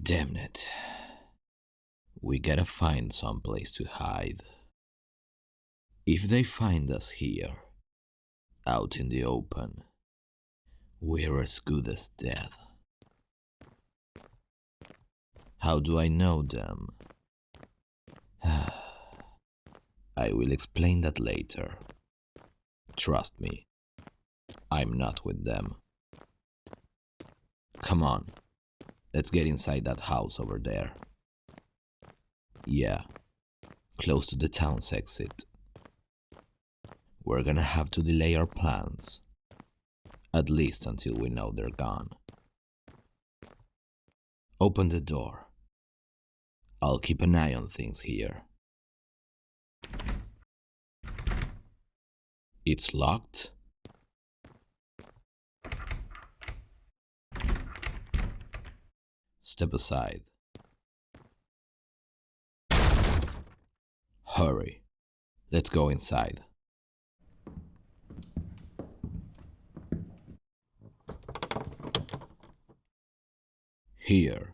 Damn it. We gotta find some place to hide. If they find us here, out in the open, we're as good as dead. How do I know them? I will explain that later. Trust me, I'm not with them. Come on, let's get inside that house over there. Yeah, close to the town's exit. We're gonna have to delay our plans, at least until we know they're gone. Open the door. I'll keep an eye on things here. It's locked? Step aside. Hurry. Let's go inside. Here.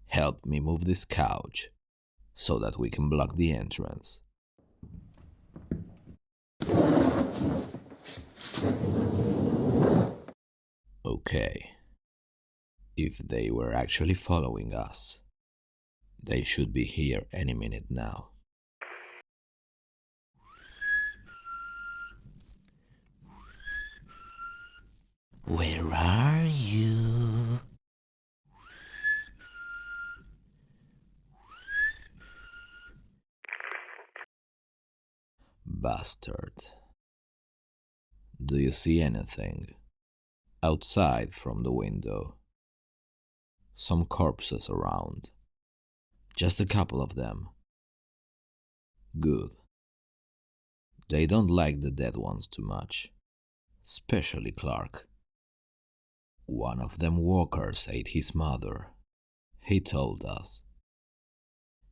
Help me move this couch so that we can block the entrance. Okay. If they were actually following us, they should be here any minute now. Where are you? Bastard. Do you see anything? Outside from the window. Some corpses around. Just a couple of them. Good. They don't like the dead ones too much. Especially Clark. One of them walkers ate his mother. He told us.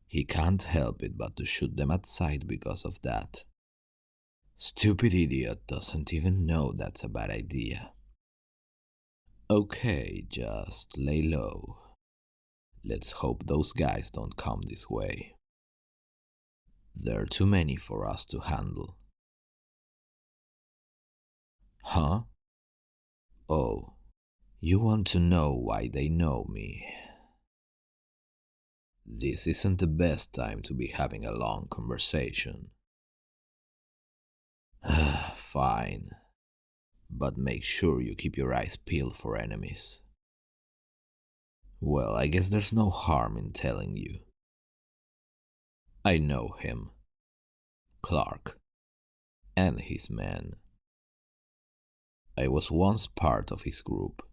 He can't help it but to shoot them at sight because of that. Stupid idiot doesn't even know that's a bad idea. Okay, just lay low. Let's hope those guys don't come this way. There are too many for us to handle. Huh? Oh, you want to know why they know me? This isn't the best time to be having a long conversation. Fine. But make sure you keep your eyes peeled for enemies. Well, I guess there's no harm in telling you. I know him. Clark. And his men. I was once part of his group.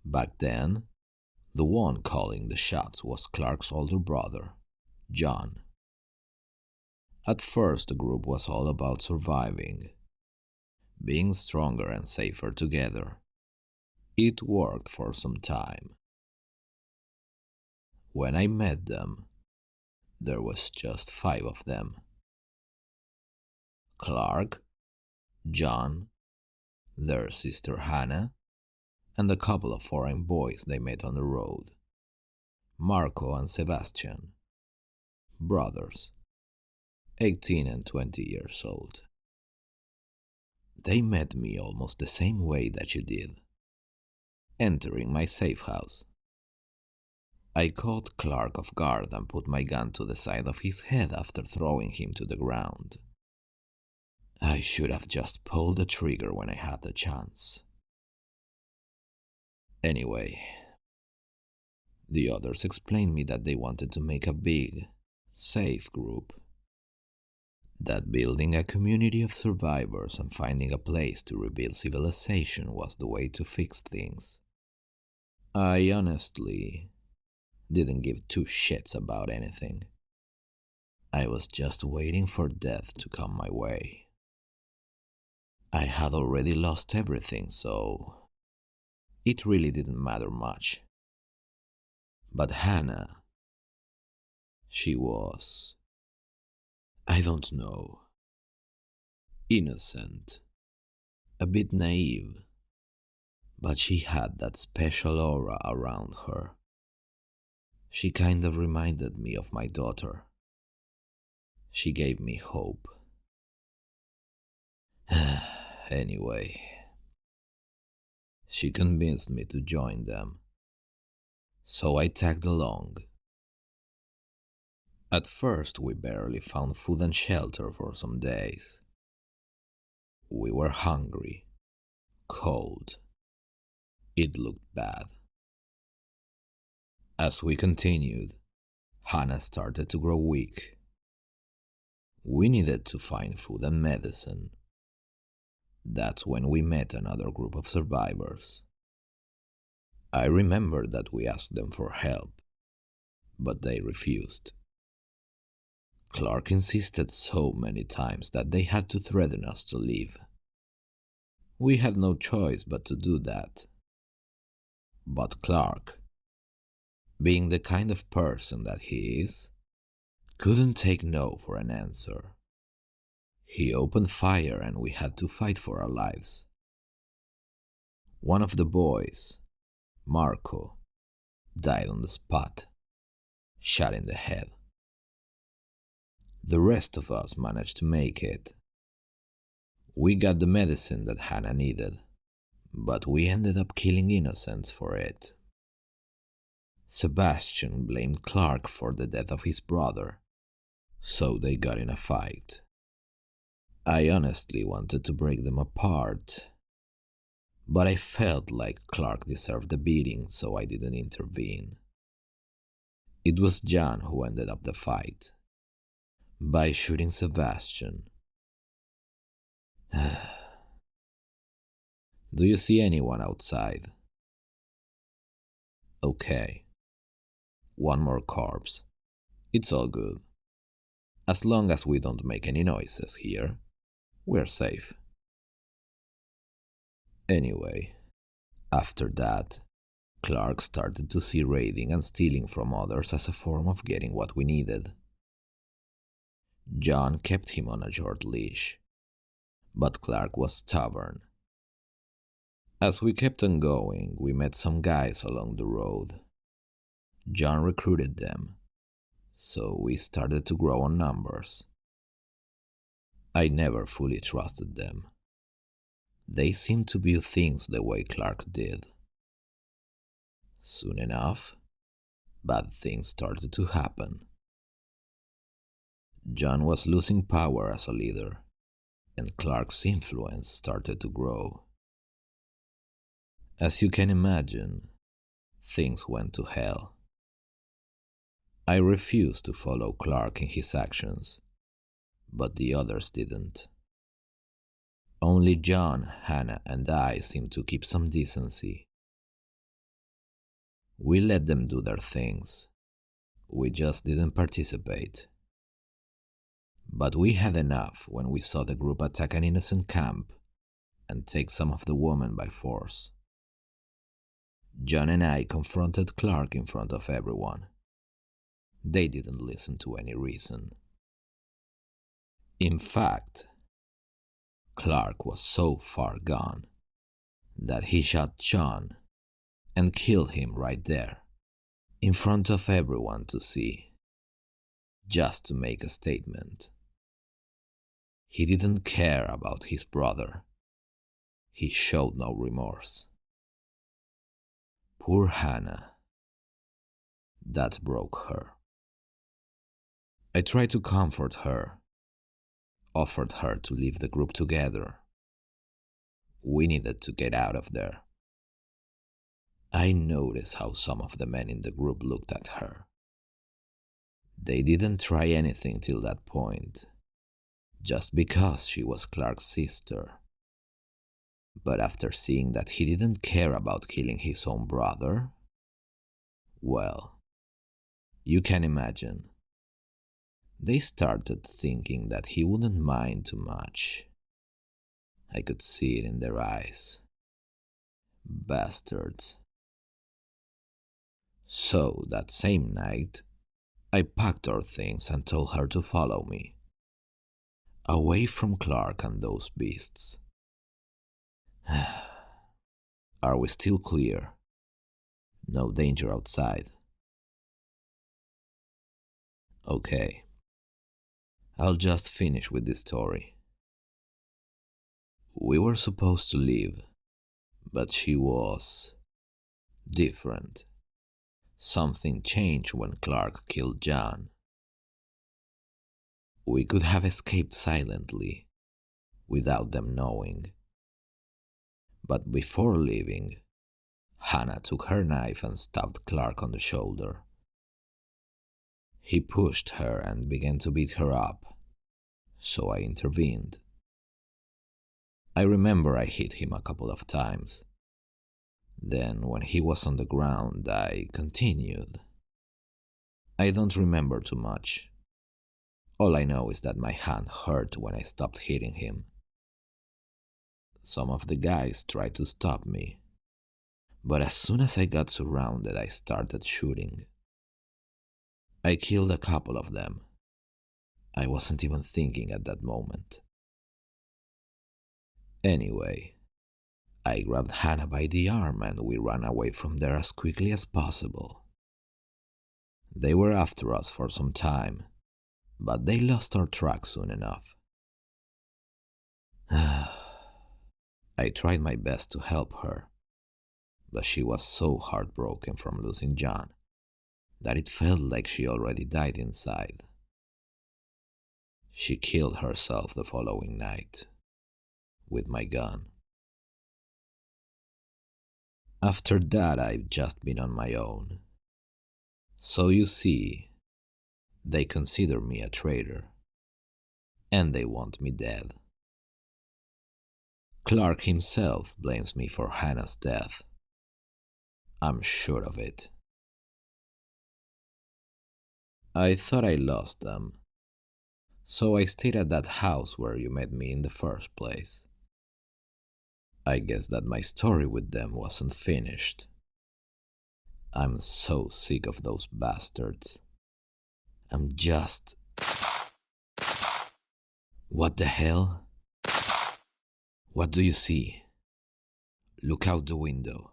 Back then, the one calling the shots was Clark's older brother, John. At first, the group was all about surviving, being stronger and safer together. It worked for some time. When I met them, there was just 5 of them. Clark, John, their sister Hannah, and a couple of foreign boys they met on the road. Marco and Sebastian. Brothers. 18 and 20 years old. They met me almost the same way that you did, entering my safe house. I caught Clark off guard and put my gun to the side of his head after throwing him to the ground. I should have just pulled the trigger when I had the chance. Anyway, the others explained me that they wanted to make a big, safe group. That building a community of survivors and finding a place to rebuild civilization was the way to fix things. I honestly didn't give 2 shits about anything. I was just waiting for death to come my way. I had already lost everything, so it really didn't matter much. But Hannah, she was, I don't know, innocent, a bit naive, but she had that special aura around her. She kind of reminded me of my daughter. She gave me hope. Anyway, she convinced me to join them, so I tagged along. At first, we barely found food and shelter for some days. We were hungry, cold. It looked bad. As we continued, Hannah started to grow weak. We needed to find food and medicine. That's when we met another group of survivors. I remember that we asked them for help, but they refused. Clark insisted so many times that they had to threaten us to leave. We had no choice but to do that. But Clark, being the kind of person that he is, couldn't take no for an answer. He opened fire and we had to fight for our lives. One of the boys, Marco, died on the spot, shot in the head. The rest of us managed to make it. We got the medicine that Hannah needed, but we ended up killing innocents for it. Sebastian blamed Clark for the death of his brother, so they got in a fight. I honestly wanted to break them apart, but I felt like Clark deserved a beating, so I didn't intervene. It was John who ended up the fight, by shooting Sebastian. Do you see anyone outside? Okay. One more corpse. It's all good. As long as we don't make any noises here, we're safe. Anyway, after that, Clark started to see raiding and stealing from others as a form of getting what we needed. John kept him on a short leash, but Clark was stubborn. As we kept on going, we met some guys along the road. John recruited them, so we started to grow on numbers. I never fully trusted them. They seemed to view things the way Clark did. Soon enough, bad things started to happen. John was losing power as a leader, and Clark's influence started to grow. As you can imagine, things went to hell. I refused to follow Clark in his actions, but the others didn't. Only John, Hannah, and I seemed to keep some decency. We let them do their things. We just didn't participate. But we had enough when we saw the group attack an innocent camp and take some of the women by force. John and I confronted Clark in front of everyone. They didn't listen to any reason. In fact, Clark was so far gone that he shot John and killed him right there, in front of everyone to see, just to make a statement. He didn't care about his brother. He showed no remorse. Poor Hannah. That broke her. I tried to comfort her, offered her to leave the group together. We needed to get out of there. I noticed how some of the men in the group looked at her. They didn't try anything till that point, just because she was Clark's sister. But after seeing that he didn't care about killing his own brother, well, you can imagine. They started thinking that he wouldn't mind too much. I could see it in their eyes. Bastards. So that same night, I packed our things and told her to follow me. Away from Clark and those beasts. Are we still clear? No danger outside. Okay, I'll just finish with this story. We were supposed to leave, but she was different. Something changed when Clark killed John. We could have escaped silently, without them knowing. But before leaving, Hannah took her knife and stabbed Clark on the shoulder. He pushed her and began to beat her up, so I intervened. I remember I hit him a couple of times. Then, when he was on the ground, I continued. I don't remember too much. All I know is that my hand hurt when I stopped hitting him. Some of the guys tried to stop me, but as soon as I got surrounded, I started shooting. I killed a couple of them. I wasn't even thinking at that moment. Anyway, I grabbed Hannah by the arm and we ran away from there as quickly as possible. They were after us for some time, but they lost our track soon enough. I tried my best to help her, but she was so heartbroken from losing John that it felt like she already died inside. She killed herself the following night with my gun. After that, I've just been on my own. So you see, they consider me a traitor, and they want me dead. Clark himself blames me for Hannah's death. I'm sure of it. I thought I lost them, so I stayed at that house where you met me in the first place. I guess that my story with them wasn't finished. I'm so sick of those bastards. I'm just... What the hell? What do you see? Look out the window.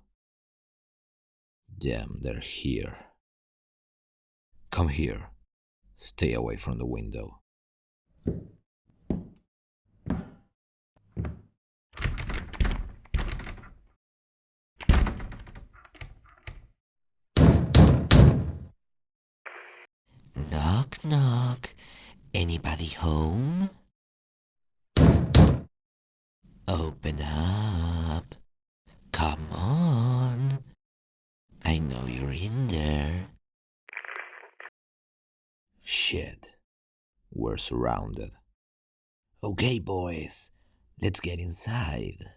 Damn, they're here. Come here. Stay away from the window. Knock, knock. Anybody home? Open up. Come on. I know you're in there. Shit. We're surrounded. Okay, boys. Let's get inside.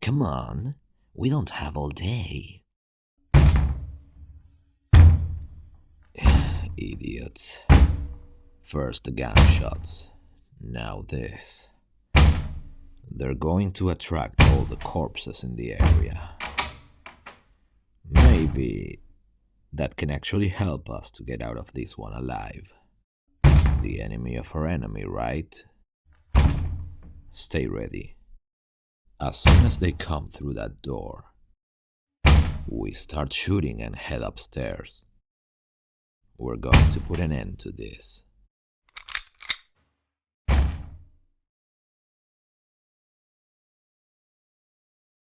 Come on. We don't have all day. Idiots. First the gunshots, now this. They're going to attract all the corpses in the area. Maybe that can actually help us to get out of this one alive. The enemy of our enemy, right? Stay ready. As soon as they come through that door, we start shooting and head upstairs. We're going to put an end to this.